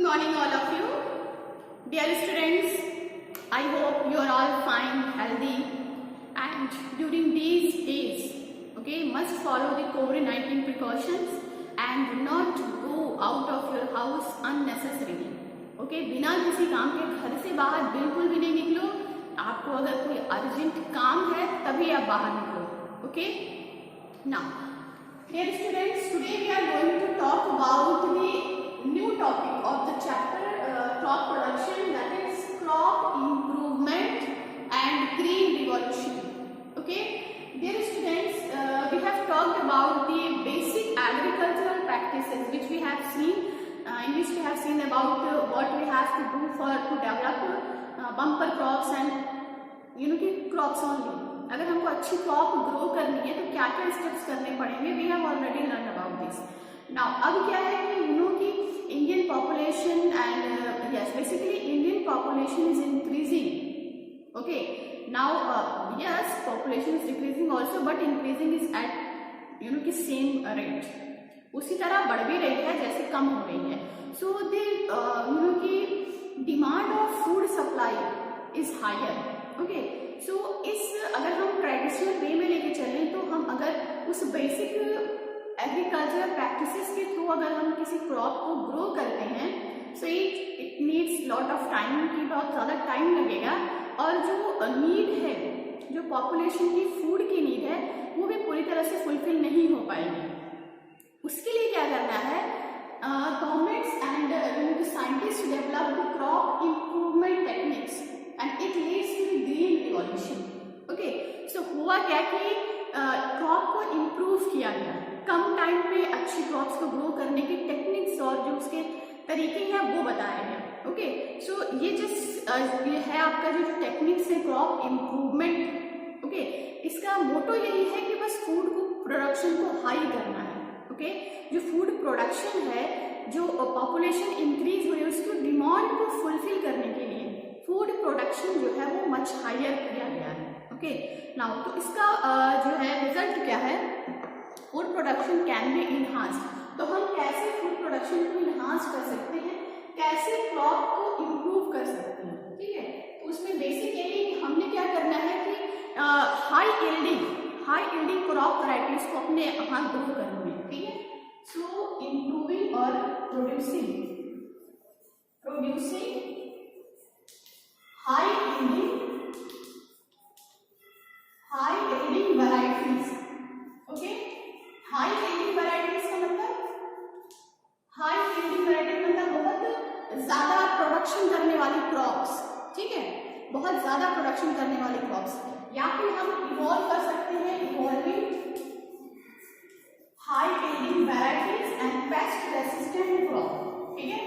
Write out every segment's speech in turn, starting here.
morning all of you. Dear students, I hope you are all fine, healthy, and during these days, okay, must follow the COVID-19 precautions and do not go out of your house unnecessarily. Okay, बिना किसी काम के घर से बाहर बिल्कुल भी नहीं निकलो. आपको अगर कोई अर्जेंट काम है तभी आप बाहर निकलो. Okay, now, dear students, today we are going to talk about the new topic of the chapter crop production, that is crop improvement and green revolution. Okay, dear students, we have talked about the basic agricultural practices which we have seen, in which we have seen about what we have to do to develop bumper crops and unity crops only. अगर हमको अच्छी crop grow करनी है तो क्या क्या steps करने पड़ेंगे, we have already learn about this. Now अब क्या है कि कि Indian population and yes basically Indian population is increasing. Okay, now yes population is decreasing also, but increasing is at कि सेम रेट. उसी तरह बढ़ भी रही है जैसे कम हो रही है. सो द कि demand of food supply is higher. Okay, so इस अगर हम ट्रेडिशनल वे में लेके चलें तो हम अगर उस बेसिक एग्रीकल्चरल प्रैक्टिसेस के थ्रू अगर हम किसी क्रॉप को ग्रो करते हैं, so it needs lot of time, की बहुत ज़्यादा टाइम लगेगा और जो नीड है, जो पॉपुलेशन की फूड की नीड है, वो भी पूरी तरह से फुलफिल नहीं हो पाएगी. उसके लिए क्या करना है, governments and scientist develop the crop improvement techniques and it leads to green revolution. Okay, so हुआ क्या कि क्रॉप को इम्प्रूव किया गया, कम टाइम पे अच्छी क्रॉप्स को ग्रो करने की टेक्निक्स और जो उसके तरीके हैं वो बताया गया. ओके, सो ये है आपका जो टेक्निक्स है क्रॉप इम्प्रूवमेंट. ओके, इसका मोटो यही है कि बस फूड को प्रोडक्शन को हाई करना है. ओके, जो फूड प्रोडक्शन है, जो पॉपुलेशन इंक्रीज हो रही है, उसकी डिमांड को फुलफिल करने के लिए फूड प्रोडक्शन जो है वो मच हायर किया गया है. ओके, नाउ तो इसका जो है रिजल्ट क्या है, food production can be enhanced. तो हम कैसे फूड प्रोडक्शन को इनहांस कर सकते हैं, कैसे क्रॉप को इम्प्रूव कर सकते हैं. ठीक है, तो उसमें बेसिकली हमने क्या करना है कि हाई यील्डिंग क्रॉप वैरायटीज को अपने यहाँ ग्रो करनी है. ठीक है, सो इम्प्रूविंग और producing high yielding varieties. Okay, high yielding varieties का मतलब, हाई यील्डिंग वैरायटी मतलब बहुत ज्यादा प्रोडक्शन करने वाली क्रॉप्स. ठीक है, बहुत ज्यादा प्रोडक्शन करने वाली क्रॉप्स, या फिर हम इवॉल्व कर सकते हैं evolving high yielding varieties and paste resistant crop. ठीक है,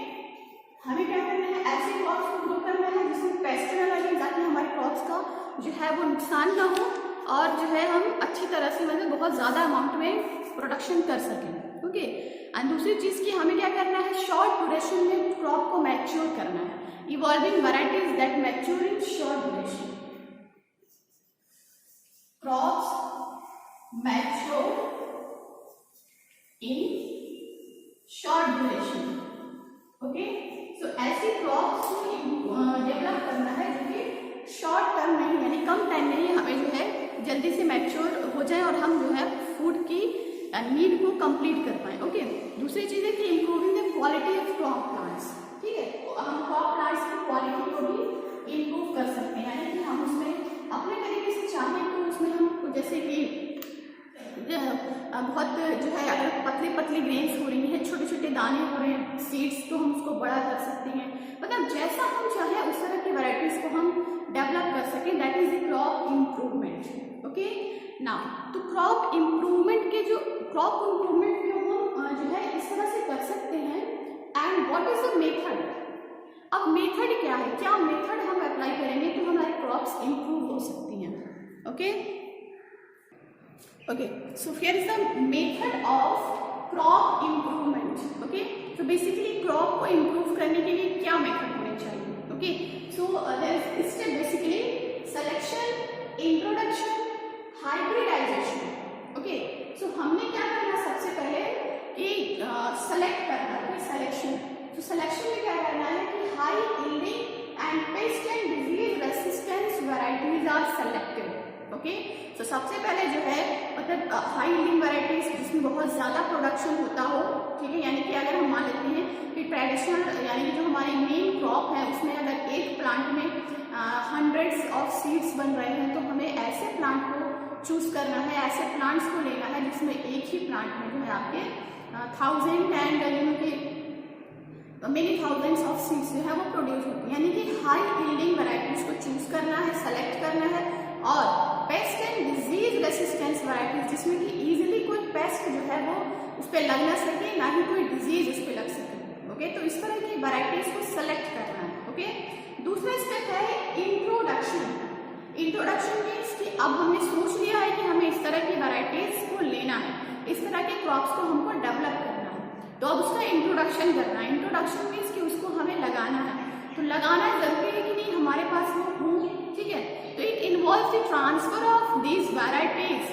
हमें क्या करना है, ऐसे क्रॉप्स को ग्रो करना है जिसमें पेस्ट न लगे, ताकि हमारे क्रॉप्स का जो है वो नुकसान ना हो और जो है हम अच्छी तरह से मतलब बहुत ज़्यादा अमाउंट में प्रोडक्शन कर सकें. ओके, एंड दूसरी चीज़ की हमें क्या करना है, शॉर्ट ड्यूरेशन में क्रॉप को मैच्योर करना है, evolving varieties that mature in short duration. Crops mature in short duration. Okay, so ऐसी क्रॉप्स को डेवलप करना है जो कि शॉर्ट टर्म नहीं, यानी कम टाइम में ही हमें जो है जल्दी से मैच्योर हो जाए और हम जो है फूड की नीड को कंप्लीट कर पाए. ओके, दूसरी चीज़ है कि improving the quality of crop plants. ठीक है, तो हम क्रॉप प्लांट्स की क्वालिटी को भी इम्प्रूव कर सकते हैं, यानी कि हम उसमें अपने तरीके से चाहें तो उसमें हम जैसे कि बहुत जो है अगर पतली ग्रेन्स हो रही हैं, छोटे छोटे दाने हो रहे हैं, सीड्स, तो हम उसको बड़ा कर सकते हैं. मतलब जैसा हम चाहें उस तरह की वैरायटीज को हम डेवलप कर सकें. That is the crop improvement. Okay, now तो क्रॉप इम्प्रूवमेंट में हम जो है इस तरह से कर सकते हैं. And what is the method. अब मेथड क्या है, क्या मेथड हम अप्लाई करेंगे तो हमारी क्रॉप्स इम्प्रूव हो सकती हैं. Okay, okay, so here is the method of crop improvement. Okay, so basically crop को improve करने के लिए क्या मेथड होने चाहिए. Okay, so there is step basically selection, introduction, hybridization. Okay, so हमने क्या करना, सबसे पहले कि सेलेक्ट करना है, सिलेक्शन. तो सिलेक्शन में क्या करना है कि high yielding and pest and disease resistance varieties are selected. Okay, तो सबसे पहले जो है मतलब हाई यील्डिंग वैरायटीज जिसमें बहुत ज़्यादा प्रोडक्शन होता हो, ठीक है, यानी कि अगर हम मान लेते हैं कि ट्रेडिशनल यानी कि जो हमारी मेन क्रॉप है उसमें अगर एक प्लांट में हंड्रेड्स ऑफ सीड्स बन रहे हैं तो हमें ऐसे प्लांट को चूज करना है, ऐसे प्लांट्स को लेना है जिसमें एक ही प्लांट में जो है आपके थाउजेंड एंड यू नो कि मेनी थाउजेंड्स ऑफ सीड्स जो है वो प्रोड्यूस होती है, यानी कि हाई यील्डिंग वैरायटीज को चूज करना है, सेलेक्ट करना है। और paste and disease resistance varieties जिसमें कि इजीली कोई पेस्ट जो है वो उस पर लग ना सके, ना ही कोई डिजीज उस पर लग सके। ओके, तो इस तरह की वैरायटीज को सेलेक्ट करना है। ओके, दूसरा स्टेप है इंट्रोडक्शन। इंट्रोडक्शन मीन्स कि अब हमने सोच लिया है कि हमें इस तरह की वैरायटीज को लेना है, इस तरह के क्रॉप्स को हमको डेवलप करना है, तो अब उसका इंट्रोडक्शन करना है। इंट्रोडक्शन मीन्स कि उसको हमें लगाना है, तो लगाना जरूरी है कि नहीं हमारे पास वो हो, ठीक है। तो it involve the transfer of these varieties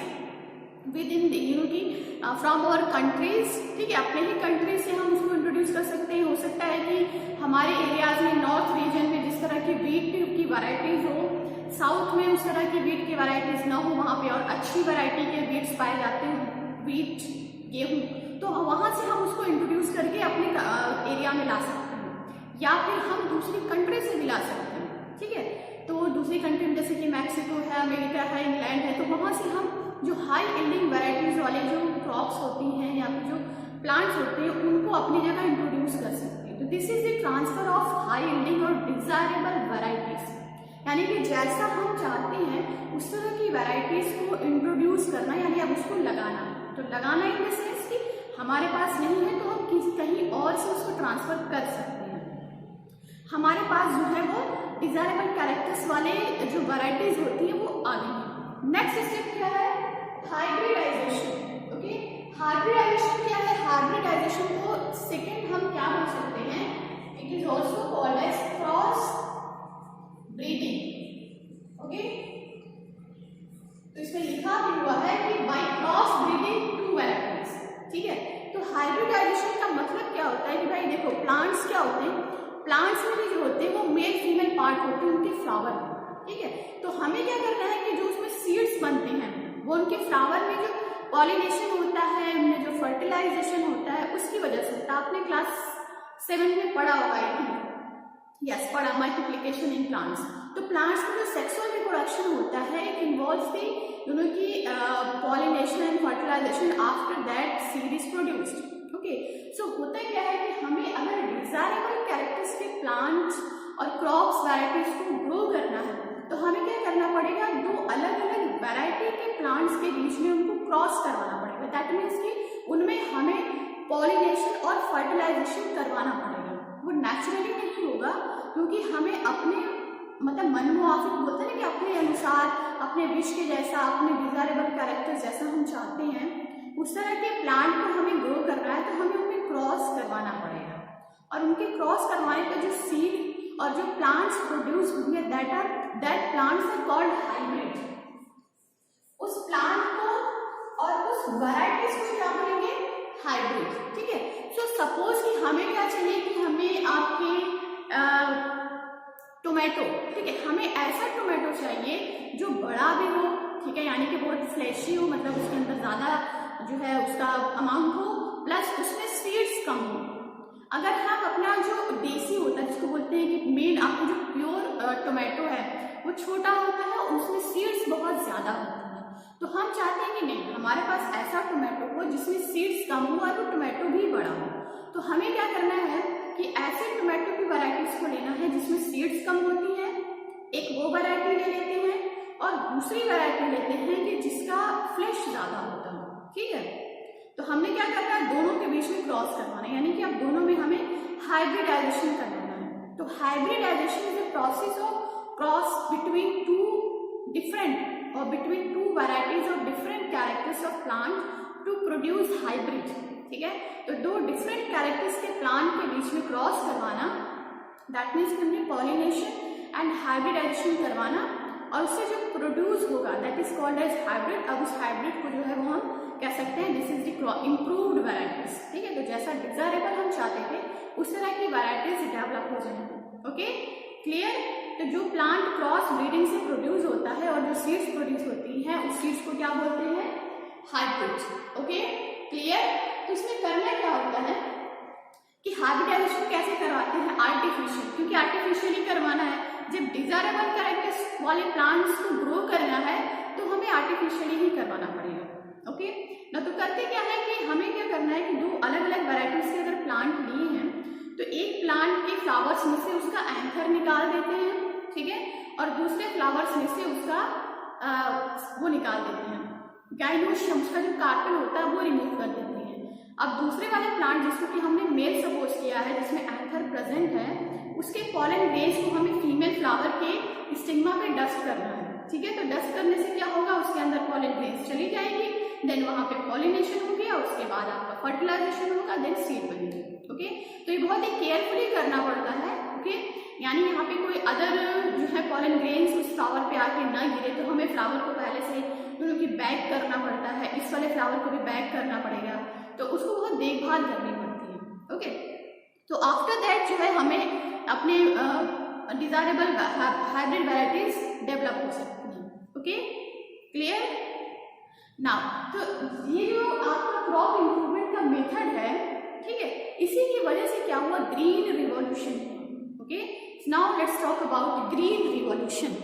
with in unity from our countries, ठीक है, अपने ही कंट्री से हम उसको इंट्रोड्यूस कर सकते हैं। हो सकता है कि हमारे एरियाज में नॉर्थ रीजन में जिस तरह की वीट की वैरायटीज हो, साउथ में उस तरह की वीट की वैरायटीज ना हो, वहाँ पे और अच्छी वैरायटी के वीट्स पाए जाते हैं, वीट गेहूँ, तो वहाँ से हम उसको इंट्रोड्यूस करके अपने एरिया में ला सकते हैं, या फिर हम दूसरी कंट्री से भी ला सकते हैं, ठीक है। तो दूसरी कंट्री में जैसे कि मैक्सिको है, अमेरिका है, इंग्लैंड है, तो वहाँ से हम जो हाई यील्डिंग वैरायटीज वाले जो क्रॉप्स होती हैं या फिर जो प्लांट्स होते हैं उनको अपनी जगह इंट्रोड्यूस कर सकते हैं। तो this is the transfer of high yielding और डिजायरेबल वैरायटीज, यानी कि जैसा हम चाहते हैं उस तरह की वैरायटीज को इंट्रोड्यूस करना, यानी अब उसको लगाना। तो लगाना इन द सेंस कि हमारे पास नहीं है तो हम किसी कहीं और से उसको ट्रांसफर कर सकते हैं। हमारे पास जो है वो डिजायरेबल कैरेक्टर्स वाले जो वैरायटीज होती है वो आ गई है। नेक्स्ट स्टेप क्या है? हाइब्रिडाइजेशन। ओके, हाइब्रिडाइजेशन क्या है? हाइब्रिडाइजेशन को सेकेंड हम क्या बोल सकते हैं? It is also called as cross breeding. Okay, तो इसमें लिखा भी हुआ है कि by cross breeding two varieties, ठीक है। तो हाइब्रिडाइजेशन का मतलब क्या होता है कि भाई देखो प्लांट्स क्या होते हैं, प्लांट्स में जो होते हैं वो मेल फीमेल पार्ट होते हैं उनके फ्लावर में, ठीक है। तो हमें क्या करना है कि जो उसमें सीड्स बनते हैं वो उनके फ्लावर में जो पॉलिनेशन होता है, उनमें जो फर्टिलाइजेशन होता है उसकी वजह से होता है। आपने क्लास 7 में पढ़ा होगा, आई थिंक, यस पढ़ा, मल्टीप्लिकेशन इन प्लांट्स। तो प्लांट्स में जो सेक्सुअल रिप्रोडक्शन होता है it involves the you know की pollination and fertilization, after that seed is produced. Okay, so होता क्या है कि हमें अगर डिजायरेबल कैरेक्टरिस्टिक प्लांट्स और क्रॉप्स वैरायटीज को ग्रो करना है तो हमें क्या करना पड़ेगा? दो अलग अलग वैरायटी के प्लांट्स के बीच में उनको क्रॉस करवाना पड़ेगा। दैट मीन्स कि उनमें हमें पॉलिनेशन और फर्टिलाइजेशन करवाना पड़ेगा। वो नेचुरली नहीं होगा क्योंकि हमें अपने मतलब मनमुआफिक बोलते हैं कि अपने अनुसार, अपने विश के जैसा, अपने डिजायरेबल कैरेक्टर जैसा हम चाहते हैं उस तरह के प्लांट को हमें ग्रो करना है, तो हमें उन्हें क्रॉस करवाना पड़ेगा। और उनके क्रॉस करवाने पर जो सीड और जो प्लांट्स प्रोड्यूस होंगे that plants are called hybrid. उस प्लांट को और उस वैरायटीज को क्या बोलेंगे? हाइब्रिड, ठीक है। सो सपोज कि हमें क्या चाहिए कि हमें आपके टोमेटो, ठीक है, हमें ऐसा टोमेटो चाहिए जो बड़ा भी हो, ठीक है, यानी कि बहुत फ्लैशी हो, मतलब उसके अंदर ज़्यादा जो है उसका अमाउंट हो, प्लस उसमें सीड्स कम हो। अगर हम अपना जो देसी होता है जिसको बोलते हैं कि मेन आपको जो प्योर टोमेटो है वो छोटा होता है, उसमें सीड्स बहुत ज़्यादा होती हैं, तो हम चाहते हैं कि नहीं हमारे पास ऐसा टोमेटो हो जिसमें सीड्स कम हो और वो टोमेटो भी बड़ा हो। तो हमें क्या करना है कि ऐसे टोमेटो की वैरायटीज को लेना है जिसमें सीड्स कम होती है, एक वो वैरायटी ले लेते हैं, और दूसरी वैरायटी लेते हैं कि जिसका फ्लैश ज़्यादा होता है, ठीक है। तो हमने क्या करना है? दोनों के बीच में क्रॉस करवाना है, यानी कि अब दोनों में हमें हाइब्रिडाइजेशन करवाना है। तो hybridization is the process of cross between two different और between two varieties of different characters of plant to produce hybrid, ठीक है। तो दो डिफरेंट कैरेक्टर्स के प्लांट के बीच में क्रॉस करवाना, दैट मीन्स कि हमने पॉलिनेशन एंड हाइब्रिडाइजेशन करवाना, और उससे जो प्रोड्यूस होगा that is called as hybrid. अब उस हाइब्रिड को जो है वो हम कह सकते हैं this is the improved varieties. ठीक है, तो जैसा डिजायरेबल हम चाहते थे उस तरह की वैरायटीज डेवलप हो जाएंगी। Okay, clear. तो जो प्लांट क्रॉस ब्रीडिंग से प्रोड्यूस होता है और जो सीड्स प्रोड्यूस होती हैं उस सीड्स को क्या बोलते हैं, हाइब्रिड्स। Okay, clear. तो इसमें करना क्या होता है कि हाइब्रिडाइजेशन कैसे करवाते हैं, आर्टिफिशियल, क्योंकि आर्टिफिशियल ही करवाना है। जब डिजायरेबल कैरेक्टर्स वाले प्लांट्स को ग्रो करना है तो हमें आर्टिफिशियली ही करवाना पड़ेगा। ओके ना, तो करते क्या है कि हमें क्या करना है कि दो अलग अलग वैरायटीज के अगर प्लांट लिए हैं तो एक प्लांट के फ्लावर्स में से उसका एंकर निकाल देते हैं, ठीक है, और दूसरे फ्लावर्स में से उसका वो निकाल देते हैं, गाइनोशियम, उसका जो कार्पेल होता है वो रिमूव कर देते हैं। अब दूसरे वाले प्लांट जिसको कि हमने मेल सपोज किया है, जिसमें एंकर प्रेजेंट है, उसके पॉलन ग्रेन्स को हमें फीमेल फ्लावर के स्टिग्मा पे डस्ट करना है। ठीक है, तो डस्ट करने से क्या होगा, उसके अंदर पॉलन ग्रेन्स चली जाएगी, देन वहां पे पॉलिनेशन हो गया, उसके बाद आपका फर्टिलाइजेशन होगा, देन सीड बनेगी। ओके, तो ये बहुत ही केयरफुली करना पड़ता है। ओके, यानी यहाँ पे कोई अदर जो है पॉलन ग्रेन्स उस फ्लावर पे आके न गिरे, तो हमें फ्लावर को पहले से दोनों की बैग करना पड़ता है, इस वाले फ्लावर को भी बैग करना पड़ेगा, तो उसको बहुत देखभाल करनी पड़ती है। ओके, तो आफ्टर दैट जो है हमें अपने डिजायरेबल हाइब्रिड वैरायटीज डेवलप हो सकती हैं। Okay, clear. नाउ तो ये जो आपका क्रॉप इम्प्रूवमेंट का मेथड है, ठीक है, इसी की वजह से क्या हुआ, green revolution. Okay, now let's talk about green revolution.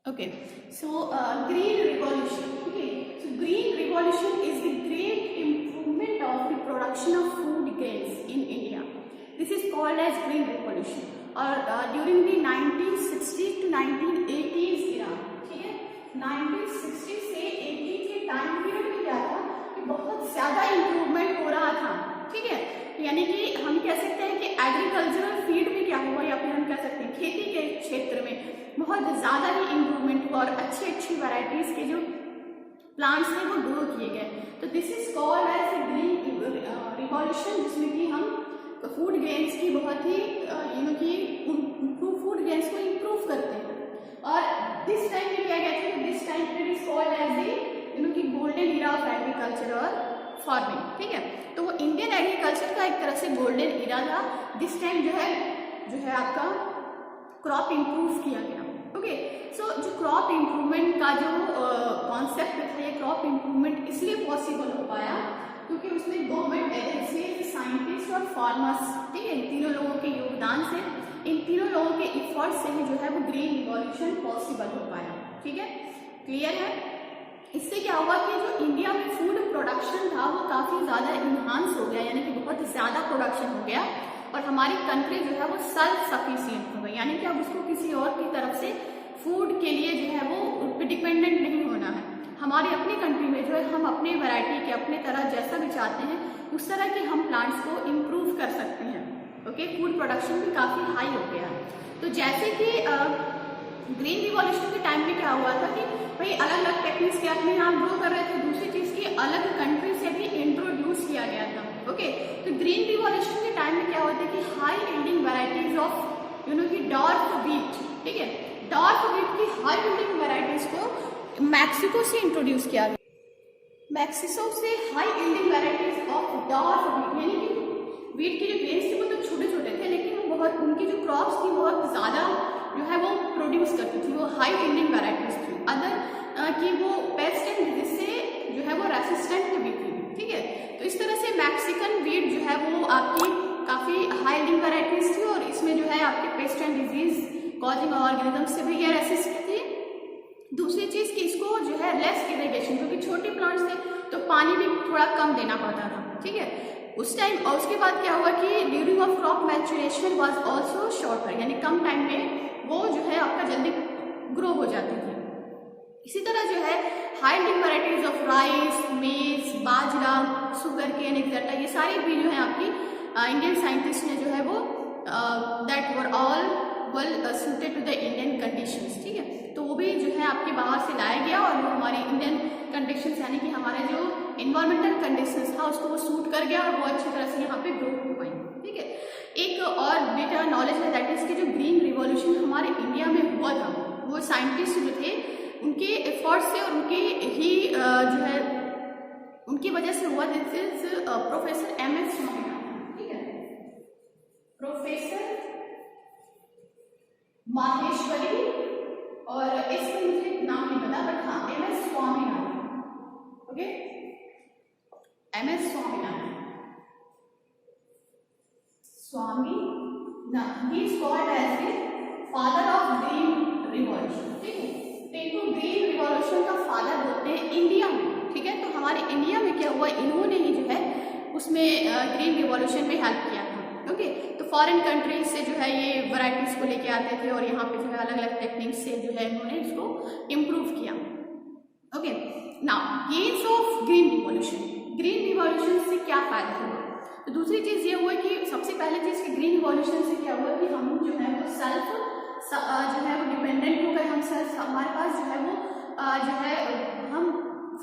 Okay, so green revolution. Okay, so green revolution is the great improvement of the production of food grains in India. This is called as green revolution और during the 1960s to 1980s era, ठीक है, 1960 से 80 के time period में क्या था कि बहुत ज्यादा इम्प्रूवमेंट हो रहा था। ठीक है, यानी कि हम कह सकते हैं कि एग्रीकल्चरल फील्ड में क्या हुआ, या फिर हम कह सकते हैं खेती के क्षेत्र में बहुत ज्यादा ही इम्प्रूवमेंट हुआ और अच्छी अच्छी वैरायटीज के जो प्लांट्स थे वो ग्रो किए गए। तो this is called as green revolution, जिसमें कि हम फूड ग्रेन्स की बहुत ही फूड ग्रेन्स को इम्प्रूव करते हैं। और दिस टाइम में क्या कहते हैं, this time period is called as the golden era of agriculture और फार्मिंग। ठीक है, तो वो इंडियन एग्रीकल्चर का एक तरह से गोल्डन इरा था। दिस टाइम जो है आपका क्रॉप इम्प्रूव किया गया। ओके, सो जो क्रॉप इम्प्रूवमेंट का जो कॉन्सेप्ट था, ये क्रॉप इम्प्रूवमेंट इसलिए पॉसिबल हो पाया क्योंकि उसमें गवर्नमेंट एजेंसीज, साइंटिस्ट और फार्मर्स, ठीक है, इन तीनों लोगों के योगदान से, इन तीनों लोगों के इफर्ट से ही जो है वो ग्रीन रिवॉल्यूशन पॉसिबल हो पाया। ठीक है, क्लियर है। इससे क्या हुआ कि जो इंडिया में फूड प्रोडक्शन था वो काफी ज्यादा इन्हांस हो गया, यानी कि बहुत ज्यादा प्रोडक्शन हो गया और हमारी कंट्री जो है वो सेल्फ सफिशिएंट हो गई, यानी कि अब उसको किसी और की तरफ से फूड के लिए जो है वो डिपेंडेंट नहीं होना है। हमारी अपनी कंट्री में जो है हम अपने वैरायटी के अपने तरह जैसा भी चाहते हैं उस तरह के हम प्लांट्स को इम्प्रूव कर सकते हैं। ओके, फूड प्रोडक्शन भी काफी हाई हो गया है। तो जैसे कि ग्रीन रिवॉल्यूशन के टाइम में क्या हुआ था कि भाई अलग अलग टेक्निक्स के अपने यहाँ ग्रो कर रहे थे, दूसरी चीज की अलग कंट्री से भी इंट्रोड्यूस किया गया था। ओके, तो ग्रीन रिवॉल्यूशन के टाइम में क्या होता है कि हाई यील्डिंग वैरायटीज ऑफ की डार्क व्हीट, ठीक है, डार्क व्हीट की हाई यील्डिंग वैरायटीज को मैक्सिको से इंट्रोड्यूस किया गया। मैक्सिको से high yielding varieties of dark wheat, यानी कि व्हीट के जो ग्रेन्स थे वो तो छोटे छोटे थे लेकिन वो बहुत, उनकी जो क्रॉप्स थी बहुत ज्यादा जो है वो प्रोड्यूस करती थी, वो हाई यील्डिंग वैरायटीज थी। अदर कि वो पेस्ट एंड डिजीज से जो है वो रेसिस्टेंट भी थी। ठीक है, तो इस तरह से मैक्सिकन व्हीट जो है वो आपकी काफी हाई यील्डिंग वैरायटीज थी और इसमें जो है आपके paste and disease causing organism से भी ये रेसिस्ट थी। दूसरी चीज कि इसको जो है लेस इरिगेशन, क्योंकि छोटे प्लांट्स थे तो पानी भी थोड़ा कम देना पड़ता था। ठीक है, उस टाइम, और उसके बाद क्या हुआ कि during of crop maturation was also shorter, यानी कम टाइम में वो जो है आपका जल्दी ग्रो हो जाती थी। इसी तरह जो है high yielding varieties of rice, मेज, बाजरा, शुगर केन एक्सेट्रा, ये सारी भी जो है आपकी इंडियन साइंटिस्ट ने जो है वो that were all well suited to the Indian conditions. ठीक है, तो वो भी जो है आपके बाहर से लाया गया और वो हमारे इंडियन कंडीशंस, यानी कि हमारे जो इन्वायरमेंटल कंडीशंस था उसको वो सूट कर गया और वो अच्छी तरह से यहाँ पे ग्रो हो पाई। ठीक है, एक और बेटा नॉलेज है दैट इज कि जो ग्रीन रिवॉल्यूशन हमारे इंडिया में हुआ था वो साइंटिस्ट जो थे उनके एफर्ट से और उनके ही जो है उनकी वजह से हुआ। This is professor MS Swaminathan, ठीक है, प्रोफेसर माहेश्वरी, और इसमें मुझे नाम नहीं पता बट हाँ MS Swaminathan, okay, MS Swaminathan, Swaminathan, he is called as a father of green revolution, ठीक है, तो इनको ग्रीन रिवॉल्यूशन का फादर बोलते हैं इंडिया में, ठीक है। तो हमारे इंडिया में क्या हुआ, इन्होंने ही जो है उसमें ग्रीन रिवॉल्यूशन में हेल्प किया था, ओके। तो फॉरेन कंट्रीज से जो है ये वैरायटीज को लेके आते थे और यहाँ पे जो है अलग अलग टेक्निक्स से जो है इन्होंने इसको इम्प्रूव किया, okay. Now gains of green revolution, green revolution से क्या फायदा हुआ। तो दूसरी चीज ये हुआ कि सबसे पहले चीज कि ग्रीन रिवॉल्यूशन से क्या हुआ कि हम जो है वो सेल्फ जो है वो डिपेंडेंट हो गए, हम सेल्फ, हमारे पास जो है वो जो है हम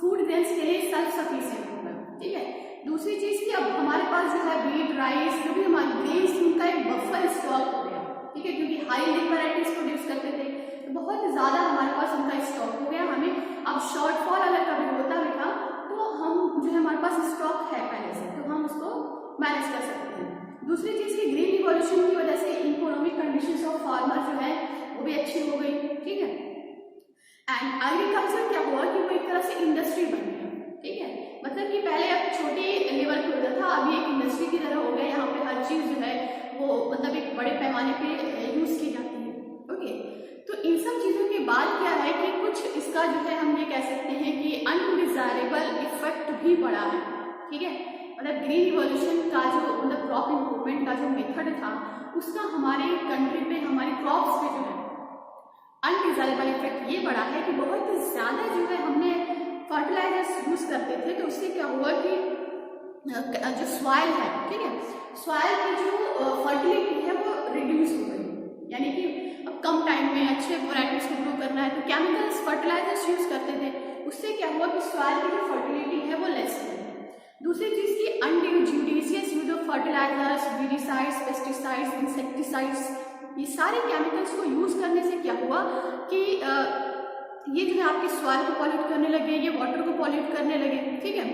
फूड ग्रेन्स के लिए सेल्फ सफिशिएंट हो गए, ठीक है। दूसरी चीज कि अब हमारे पास जो है व्हीट, राइस, जो भी हमारे ग्रेन्स उनका एक बफर स्टॉक हो गया, ठीक है, क्योंकि हाई लिंक वैरायटीज प्रोड्यूस करते थे तो बहुत ज्यादा हमारे पास उनका स्टॉक हो गया। हमें अब शॉर्टफॉल अगर कभी होता भी था तो हम जो है हमारे पास स्टॉक है पहले से, तो हम उसको मैनेज कर सकते हैं। दूसरी चीज की ग्रीन रिवॉल्यूशन की वजह से इकोनॉमिक कंडीशंस ऑफ फार्मर जो है वो भी अच्छी हो गई, ठीक है। एंड एग्रीकल्चर क्या हुआ कि वो एक तरह से इंडस्ट्री बन गया, ठीक है, मतलब कि पहले अब छोटी लेवल पे होता था, अभी एक इंडस्ट्री की तरह हो गया, यहाँ पे हर चीज जो है वो मतलब एक बड़े पैमाने पे यूज की जाती है, ओके। तो इन सब चीजों के बाद क्या है कि कुछ इसका जो है हम ये कह सकते हैं कि अनडिजायरेबल इफेक्ट भी पड़ा है, ठीक है, मतलब ग्रीन रिवॉल्यूशन का जो मतलब क्रॉप इम्प्रूवमेंट का जो मेथड था उसका हमारे कंट्री पे, हमारी क्रॉप्स पे जो है अनडिजायरेबल इफेक्ट ये पड़ा है कि बहुत ज्यादा जो है हमने फर्टिलाइजर्स यूज करते थे, तो उससे क्या हुआ कि जो सॉइल है, ठीक है, सॉइल की जो फर्टिलिटी है वो रिड्यूस हो गई, यानी कि अब कम टाइम में अच्छे वैरायटीज को ग्रो करना है तो केमिकल्स फर्टिलाइजर्स यूज करते थे, उससे क्या हुआ कि सॉइल की जो फर्टिलिटी है वो लेस हो गई। दूसरी चीज की injudicious use of fertilizers, weedicides, pesticides, insecticides, ये सारे केमिकल्स को यूज करने से क्या हुआ कि ये जो है आपके सॉइल को पॉल्यूट करने लगे, ये वाटर को पॉल्यूट करने लगे, ठीक है,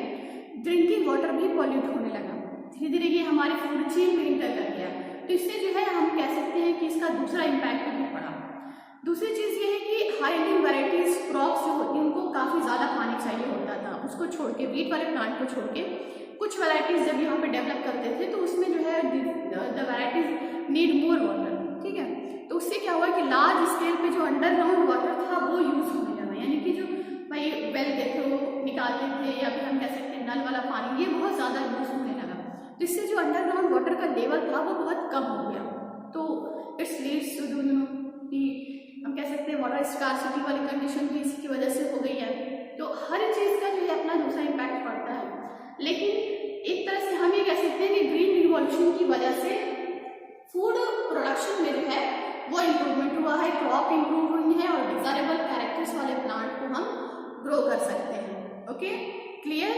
ड्रिंकिंग वाटर भी पॉल्यूट होने लगा, धीरे धीरे ये हमारे फूड चेन में इंटर कर गया। तो इससे जो है हम कह सकते हैं कि इसका दूसरा इम्पैक्ट भी पड़ा। दूसरी चीज ये है कि हाई यील्डिंग वैरायटीज क्रॉप्स जो होती हैं उनको काफी ज्यादा पानी चाहिए होता था, उसको छोड़ के, वीट वाले प्लांट को छोड़ के कुछ वैरायटीज जब यहाँ पे डेवलप करते थे तो उसमें जो है the varieties need more water, ठीक है। तो उससे क्या हुआ कि लार्ज स्केल पे जो अंडरग्राउंड वाटर था वो यूज होने लगा, यानी कि जो भाई वेल देखो निकालते थे या फिर हम कह सकते हैं नल वाला पानी, ये बहुत ज्यादा यूज होने लगा, जिससे जो अंडरग्राउंड वाटर का लेवल था वो बहुत कम हो गया। तो it's leads to you know कि हम कह सकते हैं वाटर स्कार्सिटी वाली कंडीशन भी इसी की वजह से हो गई है। तो हर चीज का जो है अपना दूसरा इम्पैक्ट पड़ता है, लेकिन एक तरह से हम ये कह सकते हैं कि ग्रीन रिवॉल्यूशन की वजह से फूड प्रोडक्शन में जो है वो इम्प्रूवमेंट हुआ है, क्रॉप इम्प्रूव हुई है और डिजायरेबल कैरेक्टर्स वाले प्लांट को हम ग्रो कर सकते हैं, okay, clear.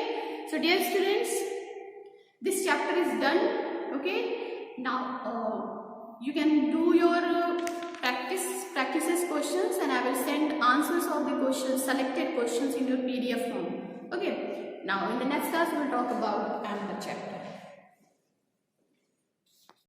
So dear students, this chapter is done, okay. Now you can do your practices questions and I will send answers of the questions, selected questions in your PDF form, okay. Now in the next class we will talk about another chapter.